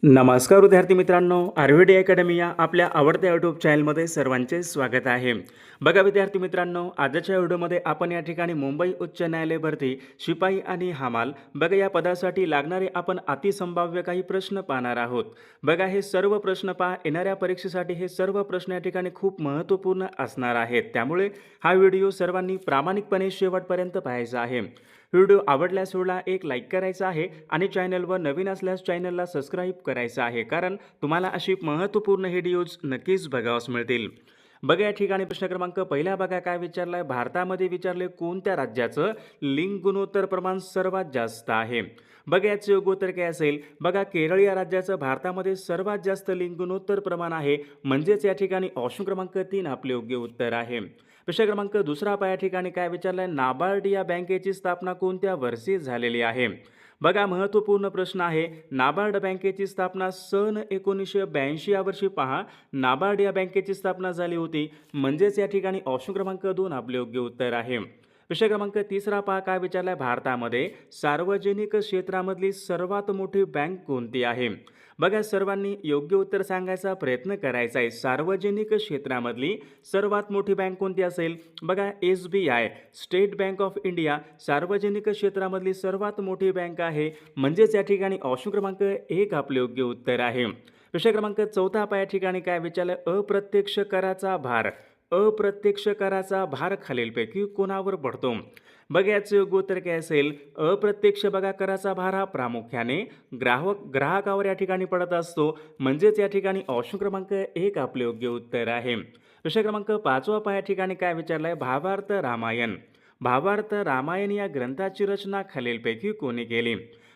नमस्कार विद्यार्थी मित्रांनो, आयुर्वेद अकॅडमी या आपल्या आवडत्या यूट्यूब चॅनलमध्ये सर्वांचे स्वागत आहे. बघा विद्यार्थी मित्रांनो, आजच्या व्हिडिओमध्ये आपण या ठिकाणी मुंबई उच्च न्यायालय भरती शिपाई आणि हमाल बघा या पदासाठी लागणारे आपण अतिसंभाव्य काही प्रश्न पाहणार आहोत. बघा हे सर्व प्रश्न पहा, येणाऱ्या परीक्षेसाठी हे सर्व प्रश्न या ठिकाणी खूप महत्त्वपूर्ण असणार आहेत. त्यामुळे हा व्हिडिओ सर्वांनी प्रामाणिकपणे शेवटपर्यंत पाहायचा आहे. व्हिडिओ आवडल्यास व्हिडिओला एक लाईक करायचा आहे आणि चॅनलवर नवीन असल्यास चॅनलला सबस्क्राईब करायचं आहे, कारण तुम्हाला अशी महत्त्वपूर्ण व्हिडिओज नक्कीच बघावयास मिळतील. बघा या ठिकाणी प्रश्न क्रमांक पहिला बघा काय विचारलाय, भारतामध्ये विचारले कोणत्या राज्याचं लिंग गुणोत्तर प्रमाण सर्वात जास्त आहे. बघा याचे योग्य उत्तर काय असेल, बघा केरळ या राज्याचं भारतामध्ये सर्वात जास्त लिंग गुणोत्तर प्रमाण आहे, म्हणजेच या ठिकाणी ऑप्शन क्रमांक 3 आपले योग्य उत्तर आहे. प्रश्न क्रमांक दुसरा या ठिकाणी काय विचारलाय, नाबार्ड या बँकेची स्थापना कोणत्या वर्षी झालेली आहे. बघा महत्त्वपूर्ण प्रश्न आहे. नाबार्ड बँकेची स्थापना सन 1982 या वर्षी पहा नाबार्ड या बँकेची स्थापना झाली होती, म्हणजेच या ठिकाणी ऑप्शन क्रमांक 2 आपले योग्य उत्तर आहे. प्रश्न क्रमांक तिसरा पहा काय विचारलाय, भारतामध्ये सार्वजनिक क्षेत्रामधली सर्वात मोठी बँक कोणती आहे. बघा सर्वांनी योग्य उत्तर सांगायचा प्रयत्न करायचा आहे. सार्वजनिक क्षेत्रामधली सर्वात मोठी बँक कोणती असेल. बघा SBI state bank of India सार्वजनिक क्षेत्रामधली सर्वात मोठी बँक आहे, म्हणजेच या ठिकाणी ऑप्शन क्रमांक 1 आपले योग्य उत्तर आहे. प्रश्न क्रमांक चौथा या ठिकाणी काय विचारलं, अप्रत्यक्ष कराचा भार खालीलपैकी कोणावर पडतो. बघा याचं योग्य उत्तर काय असेल, अप्रत्यक्ष बघा कराचा भार हा प्रामुख्याने ग्राहकावर या ठिकाणी पडत असतो, म्हणजेच या ठिकाणी ऑप्शन क्रमांक 1 आपले योग्य उत्तर आहे. प्रश्न क्रमांक 5 या ठिकाणी काय विचारलाय, भावार्थ रामायण या ग्रंथाची रचना खालीलपैकी कोणी केली.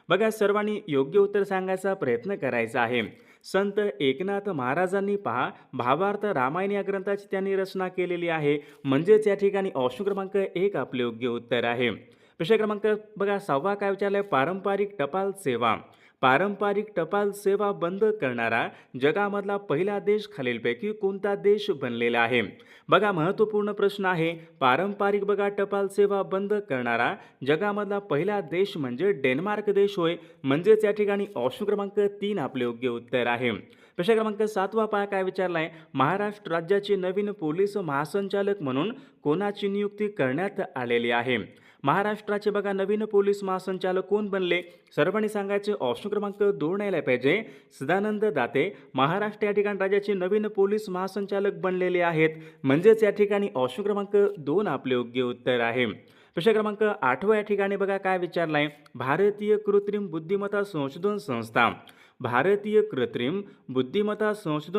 बघा सर्वांनी योग्य उत्तर सांगायचा प्रयत्न करायचा आहे. संत एकनाथ महाराजांनी पहा भावार्थ रामायण या ग्रंथाची त्यांनी रचना केलेली आहे, म्हणजेच या ठिकाणी ऑप्शन क्रमांक 1 आपले योग्य उत्तर आहे. प्रश्न क्रमांक बघा 6 काय विचारलाय, पारंपरिक टपाल सेवा बंद करणारा जगामधला पहिला देश खालीलपैकी कोणता देश बनलेला आहे. बघा महत्त्वपूर्ण प्रश्न आहे. पारंपरिक बघा टपाल सेवा बंद करणारा जगामधला पहिला देश म्हणजे डेन्मार्क देश होय, म्हणजेच या ठिकाणी ऑप्शन क्रमांक 3 आपले योग्य उत्तर आहे. प्रश्न क्रमांक 7 काय विचारलाय, महाराष्ट्र राज्याचे नवीन पोलीस महासंचालक म्हणून कोणाची नियुक्ती करण्यात आलेली आहे. महाराष्ट्राचे बघा नवीन पोलीस महासंचालक कोण बनले, सर्वांनी सांगायचे ऑप्शन क्रमांक 2 यायला पाहिजे. सदानंद दाते महाराष्ट्र या ठिकाणी राज्याचे नवीन पोलीस महासंचालक बनलेले आहेत, म्हणजेच या ठिकाणी ऑप्शन क्रमांक 2 आपले योग्य उत्तर आहे. प्रश्न क्रमांक 8 या ठिकाणी बघा काय विचारलाय, भारतीय कृत्रिम बुद्धिमत्ता संशोधन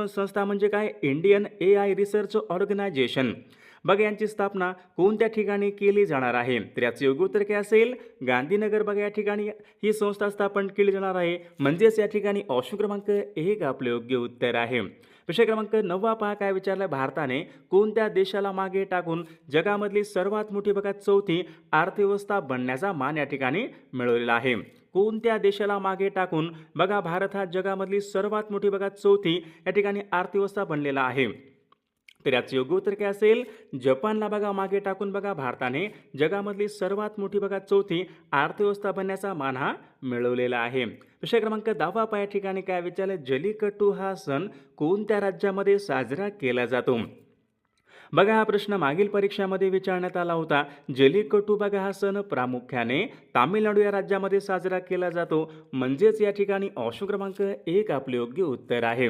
संस्था म्हणजे काय, इंडियन AI रिसर्च ऑर्गनायझेशन. बघा यांची स्थापना कोणत्या ठिकाणी केली जाणार आहे. तर याचं योग्य उत्तर काय असेल, गांधीनगर बघा या ठिकाणी ही संस्था स्थापन केली जाणार आहे, म्हणजेच या ठिकाणी ऑप्शन क्रमांक 1 आपले योग्य उत्तर आहे. प्रश्न क्रमांक 9 पहा काय विचारलाय, भारताने कोणत्या देशाला मागे टाकून जगामधली सर्वात मोठी बघा चौथी अर्थव्यवस्था बनण्याचा मान या ठिकाणी मिळवलेला आहे. कोणत्या देशाला मागे टाकून बघा भारत हा जगामधली सर्वात मोठी बघा चौथी या ठिकाणी अर्थव्यवस्था बनलेला आहे. तर याचं योग्य उत्तर काय असेल, जपानला बघा मागे टाकून बघा भारताने जगामधली सर्वात मोठी बघा चौथी अर्थव्यवस्था बनण्याचा मान हा मिळवलेला आहे. प्रश्न क्रमांक 10 या ठिकाणी काय विचारले, जल्लीकट्टू हा सण कोणत्या राज्यामध्ये साजरा केला जातो. बघा हा प्रश्न मागील परीक्षामध्ये विचारण्यात आला होता. जल्लीकट्टू बघा हा सण प्रामुख्याने तामिळनाडू या राज्यामध्ये साजरा केला जातो, म्हणजेच या ठिकाणी ऑप्शन क्रमांक 1 आपले योग्य उत्तर आहे.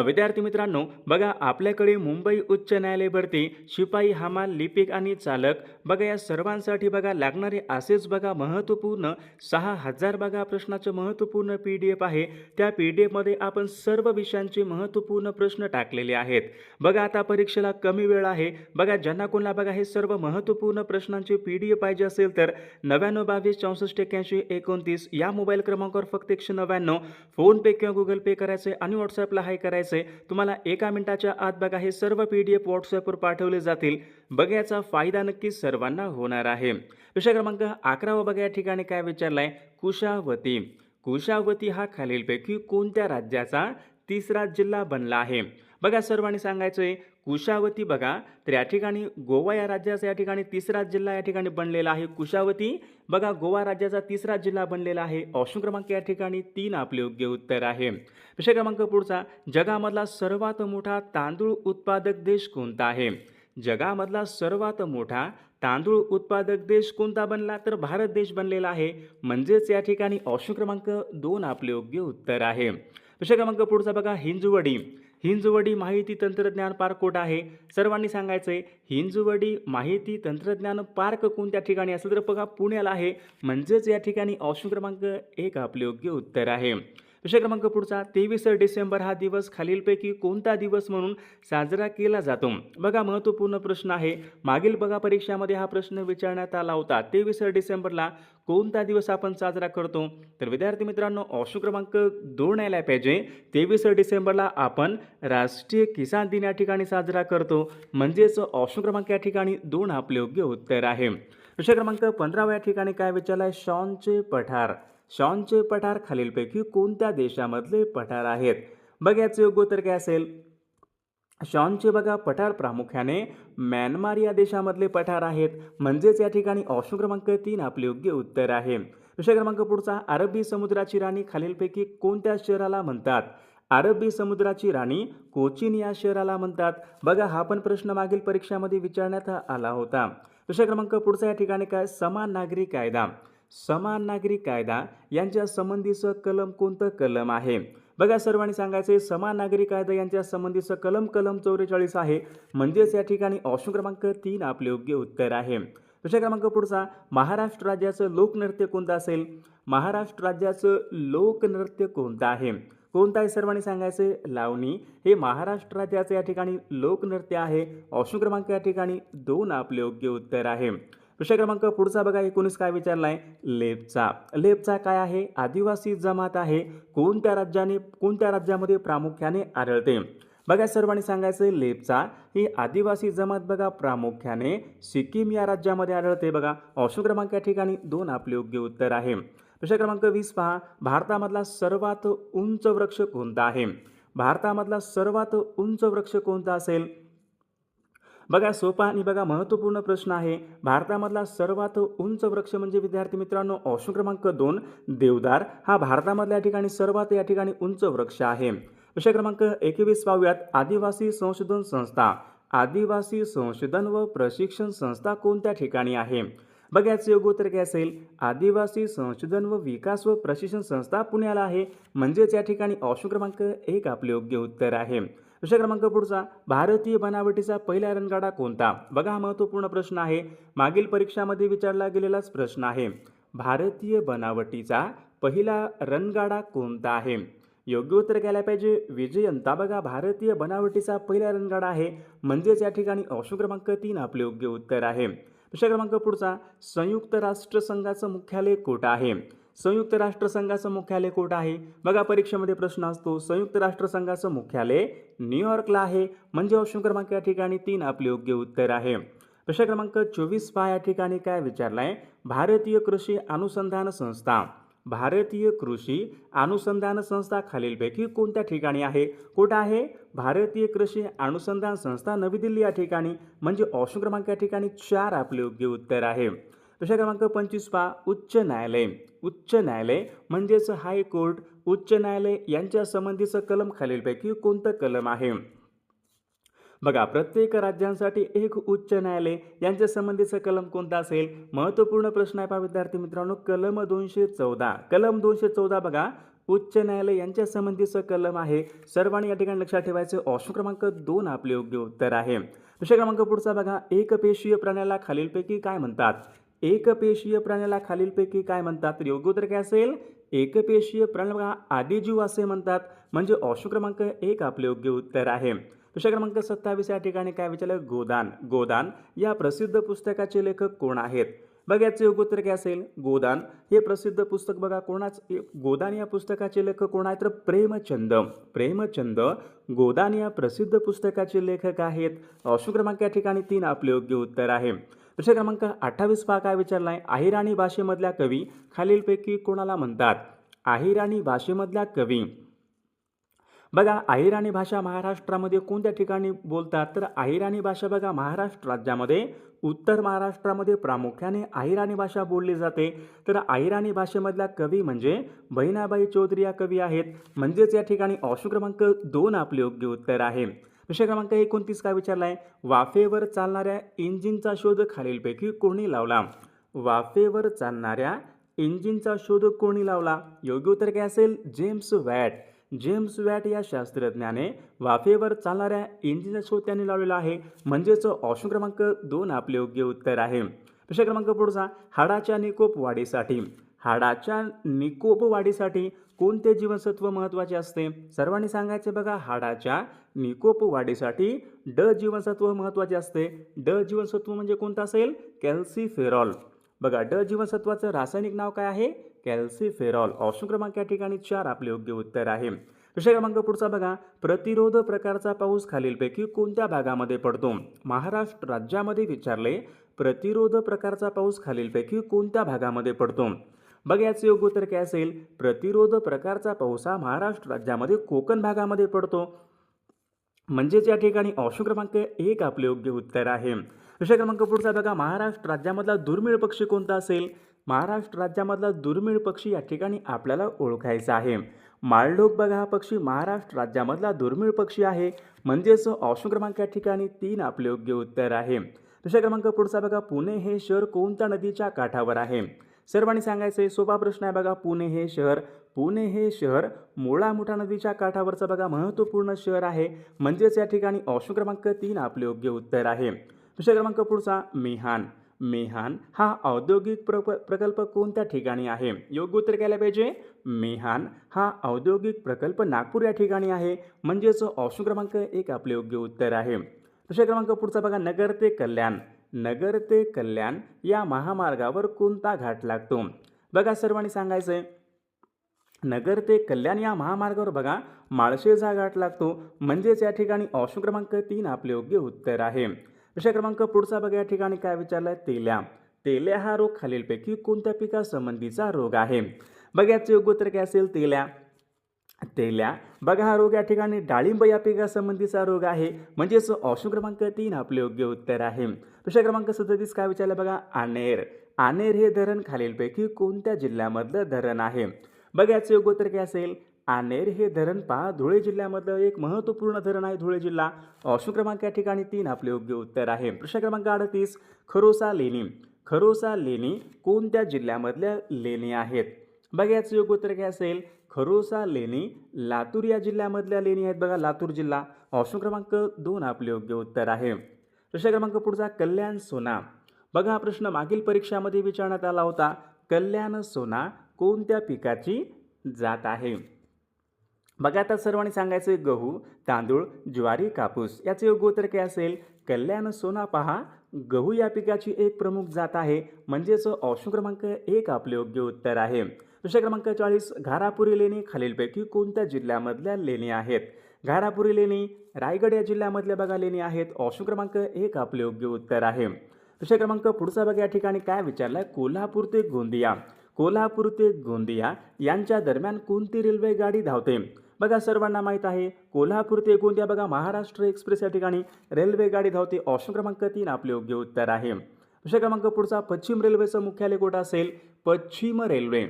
विद्यार्थी मित्रांनो, बघा आपल्याकडे मुंबई उच्च न्यायालय भरती शिपाई, हमाल, लिपिक आणि चालक बघा या सर्वांसाठी बघा लागणारे असेच बघा महत्त्वपूर्ण 6000 बघा प्रश्नाचे महत्त्वपूर्ण PDF आहे. त्या PDF मध्ये आपण सर्व विषयांचे महत्त्वपूर्ण प्रश्न टाकलेले आहेत. बघा आता परीक्षेला कमी वेळ आहे. बघा ज्यांना कोणाला बघा हे सर्व महत्त्वपूर्ण प्रश्नांचे PDF पाहिजे असेल तर 9922648129 या मोबाईल क्रमांकावर फक्त 199 फोनपे किंवा गुगल पे करायचे आणि व्हॉट्सअपला हाय करायचे. तुम्हाला 1 मिनिटाच्या आत बघा हे सर्व PDF व्हॉट्सअपवर पाठवले जातील. बघा याचा फायदा नक्कीच सर्वांना होणार आहे. प्रश्न क्रमांक 11 बघा या ठिकाणी काय विचारलाय, कुशावती हा खालीलपैकी कोणत्या राज्याचा तिसरा जिल्हा बनला आहे. बघा सर्वांनी सांगायचंय कुशावती बघा, तर या ठिकाणी गोवा या राज्याचा या ठिकाणी तिसरा जिल्हा या ठिकाणी बनलेला आहे. कुशावती बघा गोवा राज्याचा तिसरा जिल्हा बनलेला आहे. ऑप्शन क्रमांक या ठिकाणी 3 आपले योग्य उत्तर आहे. प्रश्न क्रमांक पुढचा, जगामधला सर्वात मोठा तांदूळ उत्पादक देश कोणता आहे? जगामधला सर्वात मोठा तांदूळ उत्पादक देश कोणता बनला? तर भारत देश बनलेला आहे. म्हणजेच या ठिकाणी ऑप्शन क्रमांक 2 आपले योग्य उत्तर आहे. प्रश्न क्रमांक पुढचा बघा, हिंजवडी. हिंजवडी माहिती तंत्रज्ञान पार्क कुठं आहे? सर्वांनी सांगायचंय हिंजवडी माहिती तंत्रज्ञान पार्क कोणत्या ठिकाणी असेल? तर बघा पुण्याला आहे. म्हणजेच या ठिकाणी ऑप्शन क्रमांक 1 आपले योग्य उत्तर आहे. प्रश्न क्रमांक पुढचा, 23 डिसेंबर हा दिवस खालीलपैकी कोणता दिवस म्हणून साजरा केला जातो? बघा महत्त्वपूर्ण प्रश्न आहे. मागील बघा परीक्षामध्ये हा प्रश्न विचारण्यात आला होता. 23 डिसेंबरला कोणता दिवस आपण साजरा करतो? तर विद्यार्थी मित्रांनो ऑप्शन क्रमांक 2 यायला पाहिजे. 23 डिसेंबरला आपण राष्ट्रीय किसान दिन या ठिकाणी साजरा करतो. म्हणजेच ऑप्शन क्रमांक या ठिकाणी 2 आपले योग्य उत्तर आहे. प्रश्न क्रमांक 15 या ठिकाणी काय विचारलाय? शॉनचे पठार. शॉनचे पठार खालीलपैकी कोणत्या देशामधले पठार आहेत? बघा याचे योग्य उत्तर काय असेल? शॉनचे बघा पठार प्रामुख्याने म्यानमार या देशामधले पठार आहेत. म्हणजेच या ठिकाणी ऑप्शन क्रमांक 3 आपले योग्य उत्तर आहे. प्रश्न क्रमांक पुढचा, अरबी समुद्राची राणी खालीलपैकी कोणत्या शहराला म्हणतात? अरबी समुद्राची राणी कोचीन या शहराला म्हणतात. बघा हा पण प्रश्न मागील परीक्षामध्ये विचारण्यात आला होता. प्रश्न क्रमांक पुढचा या ठिकाणी काय? समान नागरी कायदा. समान नागरी कायदा यांच्या संबंधीचं कलम कोणतं कलम आहे? बघा सर्वांनी सांगायचे समान नागरी कायदा यांच्या संबंधीचं कलम 44 आहे. म्हणजेच या ठिकाणी ऑप्शन क्रमांक 3 आपले योग्य उत्तर आहे. प्रश्न क्रमांक पुढचा, महाराष्ट्र राज्याचं लोकनृत्य कोणतं असेल? महाराष्ट्र राज्याचं लोकनृत्य कोणतं आहे? कोणतं आहे सर्वांनी सांगायचे? लावणी हे महाराष्ट्र राज्याचं या ठिकाणी लोकनृत्य आहे. ऑप्शन क्रमांक या ठिकाणी 2 आपले योग्य उत्तर आहे. प्रश्न क्रमांक पुढचा बघा 19 काय विचारलाय? लेपचा. लेपचा काय आहे? आदिवासी जमात आहे. कोणत्या राज्यामध्ये प्रामुख्याने आढळते? बघा सर्वांनी सांगायचं लेपचा ही आदिवासी जमात बघा प्रामुख्याने सिक्कीम या राज्यामध्ये आढळते. बघा ऑप्शन क्रमांक या ठिकाणी 2 आपले योग्य उत्तर आहे. प्रश्न क्रमांक 20 पहा, भारतामधला सर्वात उंच वृक्ष कोणता आहे? भारतामधला सर्वात उंच वृक्ष कोणता असेल? बघा सोपा आणि बघा महत्त्वपूर्ण प्रश्न आहे. भारतामधला सर्वात उंच वृक्ष म्हणजे विद्यार्थी मित्रांनो ऑप्शन क्रमांक 2 देवदार हा भारतामधल्या ठिकाणी सर्वात या ठिकाणी उंच वृक्ष आहे. प्रश्न क्रमांक 21 पाहूयात, आदिवासी संशोधन संस्था. आदिवासी संशोधन व प्रशिक्षण संस्था कोणत्या ठिकाणी आहे? बघा याचे योग्य उत्तर काय असेल? आदिवासी संशोधन व विकास व प्रशिक्षण संस्था पुण्याला आहे. म्हणजेच या ठिकाणी ऑप्शन क्रमांक 1 आपले योग्य उत्तर आहे. प्रश्न क्रमांक पुढचा, भारतीय बनावटीचा पहिला रणगाडा कोणता? बघा हा महत्त्वपूर्ण प्रश्न आहे. मागील परीक्षामध्ये विचारला गेलेलाच प्रश्न आहे. भारतीय बनावटीचा पहिला रणगाडा कोणता आहे? योग्य उत्तर घ्यायला पाहिजे विजयंता. बघा भारतीय बनावटीचा पहिला रणगाडा आहे. म्हणजेच या ठिकाणी ऑप्शन क्रमांक 3 आपले योग्य उत्तर आहे. प्रश्न क्रमांक पुढचा, संयुक्त राष्ट्र संघाचं मुख्यालय कुठं आहे? संयुक्त राष्ट्र संघाचं मुख्यालय कुठं आहे? बघा परीक्षेमध्ये प्रश्न असतो. संयुक्त राष्ट्र संघाचं मुख्यालय न्यूयॉर्कला आहे. म्हणजे ऑप्शन क्रमांक या ठिकाणी 3 आपले योग्य उत्तर आहे. प्रश्न क्रमांक 24 पहा या ठिकाणी काय विचारलाय? भारतीय कृषी अनुसंधान संस्था. भारतीय कृषी अनुसंधान संस्था खालीलपैकी कोणत्या ठिकाणी आहे? कुठं आहे? भारतीय कृषी अनुसंधान संस्था नवी दिल्ली या ठिकाणी. म्हणजे ऑप्शन क्रमांक या ठिकाणी 4 आपले योग्य उत्तर आहे. प्रश्न क्रमांक 25 पहा, उच्च न्यायालय. उच्च न्यायालय म्हणजेच हायकोर्ट, उच्च न्यायालय यांच्या संबंधीचं कलम खालीलपैकी कोणतं कलम आहे? बघा प्रत्येक राज्यांसाठी एक उच्च न्यायालय यांच्या संबंधीचं कलम कोणतं असेल? महत्त्वपूर्ण प्रश्न आहे पहा विद्यार्थी मित्रांनो. कलम 214. कलम 214 बघा उच्च न्यायालय यांच्या संबंधीचं कलम आहे. सर्वांनी या ठिकाणी लक्षात ठेवायचं ऑप्शन क्रमांक 2 आपले योग्य उत्तर आहे. प्रश्न क्रमांक पुढचा बघा, एकपेशीय प्राण्याला खालीलपैकी काय म्हणतात? एकपेशीय प्राण्याला खालीलपैकी काय म्हणतात? तर योग्य उत्तर काय असेल? एकपेशीय प्राणी बघा आदिजीव असे म्हणतात. म्हणजे ऑप्शन क्रमांक 1 आपले योग्य उत्तर आहे. प्रश्न क्रमांक 27 या ठिकाणी काय विचारलं? गोदान. गोदान या प्रसिद्ध पुस्तकाचे लेखक कोण आहेत? बघा याचे योग्य उत्तर काय असेल? गोदान हे प्रसिद्ध पुस्तक बघा गोदान या पुस्तकाचे लेखक कोण आहेत? तर प्रेमचंद. प्रेमचंद गोदान या प्रसिद्ध पुस्तकाचे लेखक आहेत. ऑप्शन क्रमांक या ठिकाणी 3 आपले योग्य उत्तर आहे. प्रश्न क्रमांक 28 पहा काय विचारलाय? अहिराणी भाषेमधल्या कवी खालीलपैकी कोणाला म्हणतात? अहिराणी भाषेमधल्या कवी. बघा अहिराणी भाषा महाराष्ट्रामध्ये कोणत्या ठिकाणी बोलतात, तर अहिराणी भाषा बघा महाराष्ट्र राज्यामध्ये उत्तर महाराष्ट्रामध्ये प्रामुख्याने अहिराणी भाषा बोलली जाते. तर अहिराणी भाषेमधला कवी म्हणजे बहिणाबाई चौधरी या कवी आहेत. म्हणजेच या ठिकाणी ऑप्शन क्रमांक 2 आपले योग्य उत्तर आहे. प्रश्न क्रमांक 29 काय विचारला आहे, वाफेवर चालणाऱ्या इंजिनचा शोध खालीलपैकी कोणी लावला? वाफेवर चालणाऱ्या इंजिनचा शोध कोणी लावला? योग्य उत्तर काय असेल, जेम्स वॅट. जेम्स वॅट या शास्त्रज्ञाने वाफेवर चालणाऱ्या इंजिनचा शोध त्यांनी लावलेला आहे. म्हणजेच ऑप्शन क्रमांक 2 आपले योग्य उत्तर आहे. प्रश्न क्रमांक पुढचा, हाडाच्या निकोप वाढीसाठी कोणते जीवनसत्व महत्त्वाचे असते? सर्वांनी सांगायचे बघा, हाडाच्या निकोप वाढीसाठी ड जीवनसत्व महत्त्वाचे असते. ड जीवनसत्व म्हणजे कोणतं असेल, कॅल्सिफेरॉल. बघा ड जीवनसत्वाचं रासायनिक नाव काय आहे, कॅल्सिफेरॉल. ऑप्शन क्रमांक या ठिकाणी 4 आपले योग्य उत्तर आहे. प्रश्न क्रमांक पुढचा बघा, प्रतिरोध प्रकारचा पाऊस खालीलपैकी कोणत्या भागामध्ये पडतो? महाराष्ट्र राज्यामध्ये विचारले, प्रतिरोध प्रकारचा पाऊस खालीलपैकी कोणत्या भागामध्ये पडतो? बघा याचे योग्य उत्तर काय असेल, प्रतिरोध प्रकारचा पाऊस हा महाराष्ट्र राज्यामध्ये कोकण भागामध्ये पडतो. म्हणजेच या ठिकाणी ऑप्शन क्रमांक 1 आपले योग्य उत्तर आहे. प्रश्न क्रमांक पुढचा बघा, महाराष्ट्र राज्यामधला दुर्मिळ पक्षी कोणता असेल? महाराष्ट्र राज्यामधला दुर्मिळ पक्षी या ठिकाणी आपल्याला ओळखायचा आहे. माळढोक बघा हा पक्षी महाराष्ट्र राज्यामधला दुर्मिळ पक्षी आहे. म्हणजेच ऑप्शन क्रमांक या ठिकाणी 3 आपले योग्य उत्तर आहे. प्रश्न क्रमांक पुढचा बघा, पुणे हे शहर कोणत्या नदीच्या काठावर आहे? सर्वांनी सांगायचं, सोपा प्रश्न आहे बघा. पुणे हे शहर मुळा मुठा नदीच्या काठावरचं बघा महत्त्वपूर्ण शहर आहे. म्हणजेच या ठिकाणी ऑप्शन क्रमांक 3 आपले योग्य उत्तर आहे. प्रश्न क्रमांक पुढचा, मिहान हा औद्योगिक प्रकल्प कोणत्या ठिकाणी आहे? योग्य उत्तर काय पाहिजे, मिहान हा औद्योगिक प्रकल्प नागपूर या ठिकाणी आहे. म्हणजेच ऑप्शन क्रमांक 1 आपले योग्य उत्तर आहे. प्रश्न क्रमांक पुढचा बघा, नगर ते कल्याण या महामार्गावर कोणता घाट लागतो? बघा सर्वांनी सांगायचंय, नगर ते कल्याण या महामार्गावर बघा माळशेजा घाट लागतो. म्हणजेच या ठिकाणी ऑप्शन क्रमांक 3 आपले योग्य उत्तर आहे. प्रश्न क्रमांक पुढचा बघा, या ठिकाणी काय विचारलाय, तेल्या हा रोग खालीलपैकी कोणत्या पिकासंबंधीचा रोग आहे? बघा याचे योग्य उत्तर काय असेल, तेल्या बघा हा रोग या ठिकाणी डाळिंब या पिकासंबंधीचा रोग आहे. म्हणजेच ऑप्शन क्रमांक 3 आपले योग्य उत्तर आहे. प्रश्न क्रमांक 37 काय विचारलं बघा, आनेर हे धरण खालीलपैकी कोणत्या जिल्ह्यामधलं धरण आहे? बघा याचे योग्य उत्तर काय असेल, आनेर हे धरण पहा धुळे जिल्ह्यामधलं एक महत्त्वपूर्ण धरण आहे, धुळे जिल्हा. ऑप्शन क्रमांक या ठिकाणी 3 आपले योग्य उत्तर आहे. प्रश्न क्रमांक 38, खरोसा लेणी कोणत्या जिल्ह्यामधल्या लेणी आहेत? बघा याचे योग्य उत्तर काय असेल, खरोसा लेणी लातूर या जिल्ह्यामधल्या लेणी आहेत बघा, लातूर जिल्हा. ऑप्शन क्रमांक 2 आपले योग्य उत्तर आहे. प्रश्न क्रमांक पुढचा, कल्याण सोना. बघा हा प्रश्न मागील परीक्षामध्ये विचारण्यात आला होता. कल्याण सोना कोणत्या पिकाची जात आहे? बघा आता सर्वांनी सांगायचे, गहू, तांदूळ, ज्वारी, कापूस. याचे योग्य उत्तर काय असेल, कल्याण सोना पहा गहू या पिकाची एक प्रमुख जात आहे. म्हणजेच ऑप्शन क्रमांक 1 आपले योग्य उत्तर आहे. प्रश्न क्रमांक 40, घारापुरी लेणी खालीलपैकी कोणत्या जिल्ह्यामधल्या लेणी आहेत? घारापुरी लेणी रायगड या जिल्ह्यामधल्या बघा लेणी आहेत. ऑप्शन क्रमांक 1 आपले योग्य उत्तर आहे. प्रश्न क्रमांक पुढचा बघा, या ठिकाणी काय विचारलाय, कोल्हापूर ते गोंदिया यांच्या दरम्यान कोणती रेल्वे गाडी धावते? बघा सर्वांना माहीत आहे, कोल्हापूर ते गोंदिया बघा महाराष्ट्र एक्सप्रेस या ठिकाणी रेल्वे गाडी धावते. ऑप्शन क्रमांक 3 आपले योग्य उत्तर आहे. प्रश्न क्रमांक पुढचा, पश्चिम रेल्वेचं मुख्यालय कुठं असेल? पश्चिम रेल्वे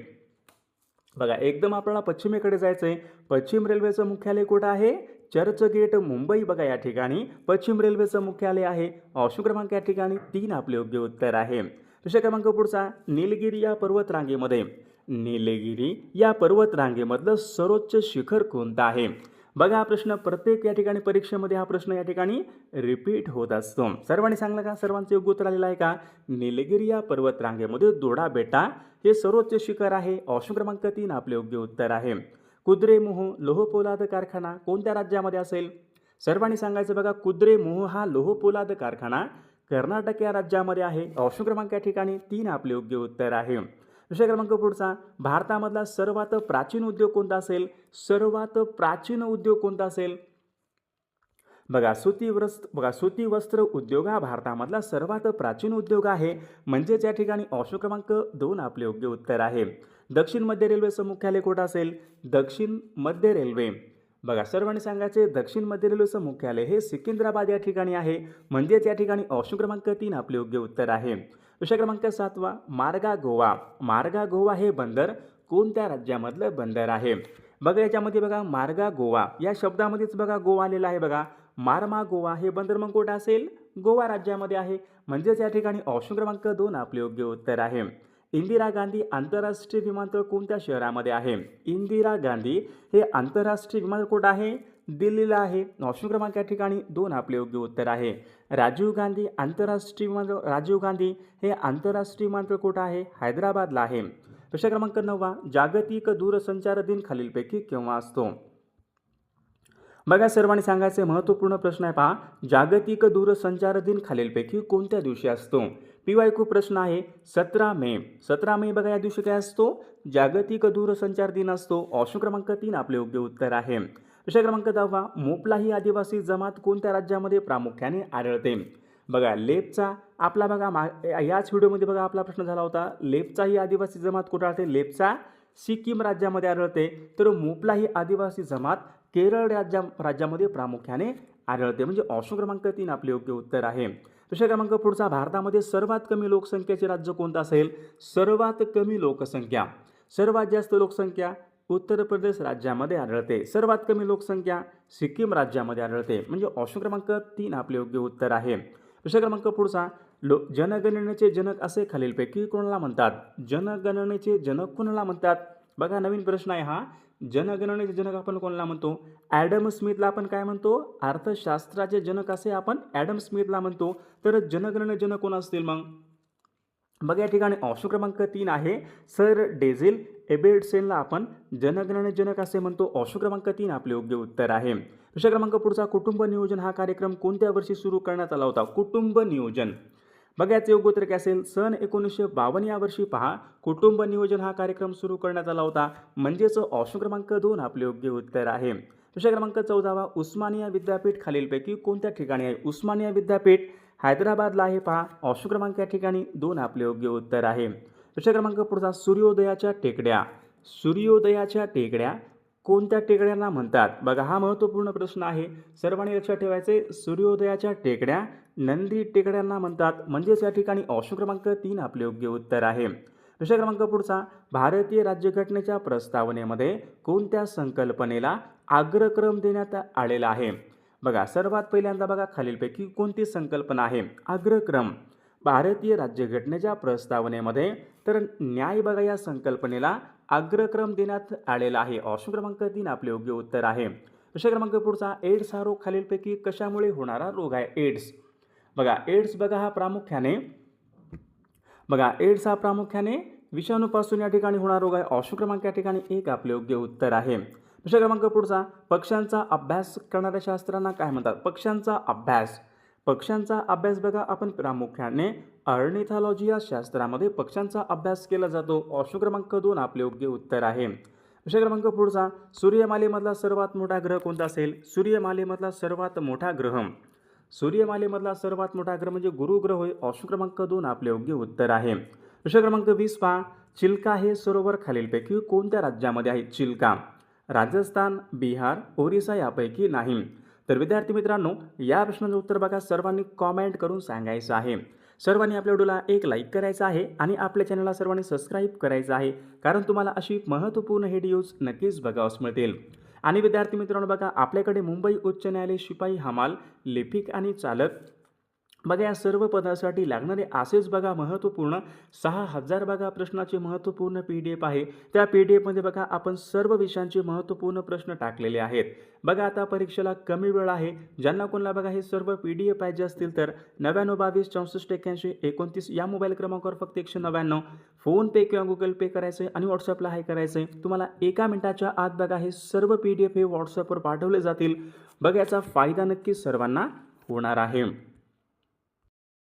बघा एकदम आपल्याला पश्चिमेकडे जायचं आहे. पश्चिम रेल्वेचं मुख्यालय कुठं आहे? चर्चगेट, मुंबई बघा या ठिकाणी पश्चिम रेल्वेचं मुख्यालय आहे. ऑप्शन क्रमांक या ठिकाणी 3 आपले योग्य उत्तर आहे. प्रश्न क्रमांक पुढचा, नीलगिरी या पर्वतरांगेमधलं सर्वोच्च शिखर कोणतं आहे? बघा हा प्रश्न प्रत्येक या ठिकाणी परीक्षेमध्ये हा प्रश्न या ठिकाणी रिपीट होत असतो. सर्वांनी सांगलं का? सर्वांचं योग्य उत्तर आलेलं आहे का? नीलगिरी या पर्वतरांगेमध्ये दोडा बेटा हे सर्वोच्च शिखर आहे. ऑप्शन क्रमांक 3 आपले योग्य उत्तर आहे. कुद्रेमुह लोहपोलाद कारखाना कोणत्या राज्यामध्ये असेल? सर्वांनी सांगायचं बघा, कुद्रेमुह हा लोहपोलाद कारखाना कर्नाटक या राज्यामध्ये आहे. ऑप्शन क्रमांक या ठिकाणी 3 आपले योग्य उत्तर आहे. प्रश्न क्रमांक पुढचा, भारतामधला सर्वात प्राचीन उद्योग कोणता असेल? बघा सुती वस्त्र उद्योग हा भारतामधला सर्वात प्राचीन उद्योग आहे. म्हणजेच या ठिकाणी ऑप्शन क्रमांक 2 आपले योग्य उत्तर आहे. दक्षिण मध्य रेल्वेचं मुख्यालय कुठं असेल? दक्षिण मध्य रेल्वे बघा सर्वांनी सांगायचे दक्षिण मध्य रेल्वेचं मुख्यालय हे सिकंदराबाद या ठिकाणी आहे, म्हणजेच या ठिकाणी ऑप्शन क्रमांक 3 आपले योग्य उत्तर आहे. प्रश्न क्रमांक 7 मार्गा गोवा. मार्गा गोवा हे बंदर कोणत्या राज्यामधलं बंदर आहे? बघा याच्यामध्ये बघा मार्गा गोवा या शब्दामध्येच बघा गोवा आलेला आहे. बघा मार्मा गोवा हे बंदर मग कुठं असेल? गोवा राज्यामध्ये आहे, म्हणजेच या ठिकाणी ऑप्शन क्रमांक 2 आपले योग्य उत्तर आहे. इंदिरा गांधी आंतरराष्ट्रीय विमानतळ कोणत्या शहरामध्ये आहे? इंदिरा गांधी हे आंतरराष्ट्रीय विमानतळ कुठं आहे? दिल्लीला आहे. ऑप्शन क्रमांक या ठिकाणी 2 आपले योग्य उत्तर आहे. राजीव गांधी आंतरराष्ट्रीय विमानतळ राजीव गांधी हे आंतरराष्ट्रीय विमानतळ कुठं आहे? हैदराबादला आहे. प्रश्न क्रमांक 9 जागतिक दूरसंचार दिन खालीलपैकी केव्हा असतो? बघा सर्वांनी सांगायचे महत्त्वपूर्ण प्रश्न आहे पहा. जागतिक दूरसंचार दिन खालीलपैकी कोणत्या दिवशी असतो? PYQ प्रश्न आहे. 17 मे. 17 मे बघा या दिवशी काय असतो? जागतिक दूरसंचार दिन असतो. ऑप्शन क्रमांक 3 आपले योग्य उत्तर आहे. प्रश्न क्रमांक 10 मोपला ही आदिवासी जमात कोणत्या राज्यामध्ये प्रामुख्याने आढळते? बघा लेपचा आपला बघा याच व्हिडिओमध्ये बघा आपला प्रश्न झाला होता. लेपचा ही आदिवासी जमात कुठे आढळते? लेपचा सिक्कीम राज्यामध्ये आढळते. तर मोपला ही आदिवासी जमात केरळ राज्यामध्ये प्रामुख्याने आढळते, म्हणजे ऑप्शन क्रमांक 3 आपले योग्य उत्तर आहे. प्रश्न क्रमांक पुढचा भारतामध्ये सर्वात कमी लोकसंख्येचे राज्य कोणतं असेल? सर्वात कमी लोकसंख्या सर्वात जास्त लोकसंख्या उत्तर प्रदेश राज्यामध्ये आढळते. सर्वात कमी लोकसंख्या सिक्कीम राज्यामध्ये आढळते, म्हणजे ऑप्शन क्रमांक 3 आपले योग्य उत्तर आहे. प्रश्न क्रमांक पुढचा जनगणनेचे जनक असे खालीलपैकी कोणाला म्हणतात? जनगणनेचे जनक कोणाला म्हणतात? बघा नवीन प्रश्न आहे हा. जनगणनेचे जनक आपण कोणाला म्हणतो? ॲडम स्मिथला आपण काय म्हणतो? अर्थशास्त्राचे जनक असे आपण ॲडम स्मिथला म्हणतो. तर जनगणने जनक कोण असतील मग? बघा या ठिकाणी ऑप्शन क्रमांक 3 आहे. सर डेझिल एबेर्टसेनला आपण जनगणने जनक असे म्हणतो. ऑप्शन क्रमांक 3 आपले योग्य उत्तर आहे. प्रश्न क्रमांक पुढचा कुटुंब नियोजन हा कार्यक्रम कोणत्या वर्षी सुरू करण्यात आला होता? कुटुंब नियोजन बघा याचे योग्य उत्तर काय असेल? सन 1952 या वर्षी पहा कुटुंब नियोजन हा कार्यक्रम सुरू करण्यात आला होता, म्हणजेच ऑप्शन क्रमांक 2 आपले योग्य उत्तर आहे. प्रश्न क्रमांक 14 उस्मानिया विद्यापीठ खालीलपैकी कोणत्या ठिकाणी आहे? उस्मानिया विद्यापीठ हैदराबादला आहे पहा. ऑप्शन क्रमांक या ठिकाणी 2 आपले योग्य उत्तर आहे. प्रश्न क्रमांक पुढचा सूर्योदयाच्या टेकड्या सूर्योदयाच्या टेकड्या कोणत्या टेकड्यांना म्हणतात? बघा हा महत्त्वपूर्ण प्रश्न आहे. सर्वांनी लक्षात ठेवायचे. सूर्योदयाच्या टेकड्या नंदी टेकड्यांना म्हणतात, म्हणजेच या ठिकाणी ऑप्शन क्रमांक 3 आपले योग्य उत्तर आहे. प्रश्न क्रमांक पुढचा भारतीय राज्यघटनेच्या प्रस्तावनेमध्ये कोणत्या संकल्पनेला अग्रक्रम देण्यात आलेला आहे? बघा सर्वात पहिल्यांदा बघा खालीलपैकी कोणती संकल्पना आहे? अग्रक्रम. भारतीय राज्यघटनेच्या प्रस्तावनेमध्ये तर न्याय बघा या संकल्पनेला अग्रक्रम देण्यात आलेला आहे. ऑप्शन क्रमांक 3 आपले योग्य उत्तर आहे. प्रश्न क्रमांक पुढचा एड्स हा रोग खालीलपैकी कशामुळे होणारा रोग आहे? एड्स बघा एड्स हा प्रामुख्याने विषाणूपासून या ठिकाणी होणारा रोग आहे. ऑप्शन क्रमांक या ठिकाणी 1 आपले योग्य उत्तर आहे. प्रश्न क्रमांक पुढचा पक्ष्यांचा अभ्यास करणाऱ्या शास्त्रांना काय म्हणतात? पक्ष्यांचा अभ्यास बघा आपण प्रामुख्याने ऑर्निथॉलॉजी या शास्त्रामध्ये पक्ष्यांचा अभ्यास केला जातो. ऑप्शन क्रमांक 2 आपले योग्य उत्तर आहे. प्रश्न क्रमांक पुढचा सूर्यमालेमधला सर्वात मोठा ग्रह कोणता असेल? सूर्यमालेमधला सर्वात मोठा ग्रह म्हणजे गुरु ग्रह होय. ऑप्शन क्रमांक 2 आपले योग्य उत्तर आहे. प्रश्न क्रमांक 20 पहा चिल्का हे सरोवर खालीलपैकी कोणत्या राज्यामध्ये आहे? चिल्का राजस्थान, बिहार, ओरिसा यापैकी नाही. तर विद्यार्थी मित्रांनो या प्रश्नाचं उत्तर बघा सर्वांनी कॉमेंट करून सांगायचं आहे. सर्वांनी आपल्या व्हिडिओला एक लाईक करायचा आहे आणि आपल्या चॅनलला सर्वांनी सबस्क्राईब करायचं आहे, कारण तुम्हाला अशी महत्त्वपूर्ण व्हिडिओज नक्कीच बघावयास मिळतील. आणि विद्यार्थी मित्रांनो बघा आपल्याकडे मुंबई उच्च न्यायालय शिपाई, हमाल, लिपिक आणि चालक बघा या सर्व पदासाठी लागणारे असेच बघा महत्त्वपूर्ण 6000 बघा प्रश्नाचे महत्त्वपूर्ण PDF आहे. त्या PDF मध्ये बघा आपण सर्व विषयांचे महत्त्वपूर्ण प्रश्न टाकलेले आहेत. बघा आता परीक्षेला कमी वेळ आहे. ज्यांना कोणाला बघा हे सर्व PDF पाहिजे असतील तर 99 22 64 81 29 या मोबाईल क्रमांकावर फक्त 199 फोनपे किंवा गुगल पे करायचे आणि व्हॉट्सअपला हाय करायचे. तुम्हाला 1 मिनिटाच्या आत बघा हे सर्व PDF हे व्हॉट्सअपवर पाठवले जातील. बघा याचा फायदा नक्कीच सर्वांना होणार आहे.